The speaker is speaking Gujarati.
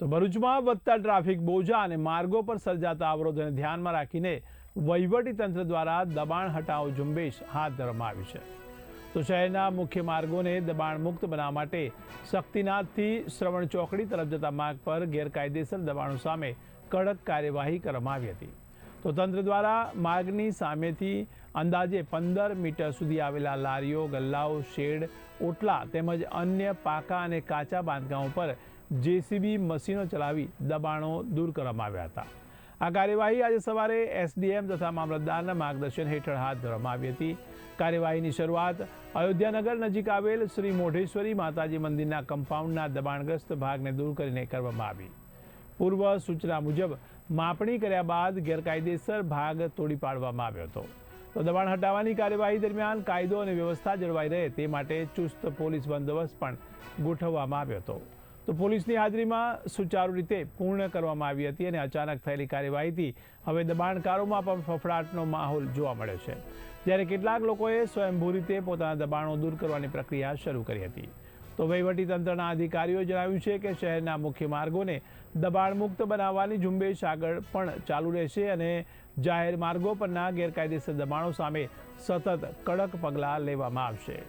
તો ભરૂચમાં વધતા ટ્રાફિક બોજા અને માર્ગો પર સર્જાતા અવરોધોને ધ્યાનમાં રાખીને વહીવટીતંત્ર દ્વારા દબાણ હટાવો ઝુંબેશ હાથ ધરવામાં આવી છે. તો શહેરના મુખ્ય માર્ગોને દબાણ મુક્ત બનાવવા માટે શક્તિનાથથી શ્રવણ ચોકડી તરફ જતા માર્ગ પર ગેરકાયદેસર દબાણો સામે કડક કાર્યવાહી કરવામાં આવી હતી. તો તંત્ર દ્વારા માર્ગની સામેથી અંદાજે 15 મીટર સુધી આવેલા લારીઓ, ગલ્લાઓ, શેડ, ઓટલા તેમજ અન્ય પાકા અને કાચા બાંધકામો પર જેસીબી મશીનો ચલાવી દબાણો દૂર કરવામાં આવ્યા હતા. આ કાર્યવાહી આજે સવારે એસડીએમ તથા મામલતદારના માર્ગદર્શન હેઠળ હાથ ધરવામાં આવી હતી. કાર્યવાહીની શરૂઆત અયોધ્યાનગર નજીક આવેલ શ્રી મોઢેશ્વરી માતાજી મંદિરના કમ્પાઉન્ડના દબાણગ્રસ્ત ભાગને દૂર કરીને કરવામાં આવી. પૂર્વ સૂચના મુજબ માપણી કર્યા બાદ ગેરકાયદેસર ભાગ તોડી પાડવામાં આવ્યો હતો. તો દબાણ હટાવવાની કાર્યવાહી દરમિયાન કાયદો અને વ્યવસ્થા જળવાઈ રહે તે માટે ચુસ્ત પોલીસ બંદોબસ્ત પણ ગોઠવવામાં આવ્યો હતો. તો પોલીસની હાજરીમાં સુચારુ રીતે પૂર્ણ કરવામાં આવી હતી અને અચાનક થયેલી કાર્યવાહીથી હવે દબાણકારોમાં પણ ફફડાટનો માહોલ જોવા મળ્યો છે. જ્યારે કેટલાક લોકોએ સ્વયંભૂ રીતે પોતાના દબાણો દૂર કરવાની પ્રક્રિયા શરૂ કરી હતી. તો વહીવટીતંત્રના અધિકારીઓએ જણાવ્યું છે કે શહેરના મુખ્ય માર્ગોને દબાણ મુક્ત બનાવવાની ઝુંબેશ આગળ પણ ચાલુ રહેશે અને જાહેર માર્ગો પરના ગેરકાયદેસર દબાણો સામે સતત કડક પગલાં લેવામાં આવશે.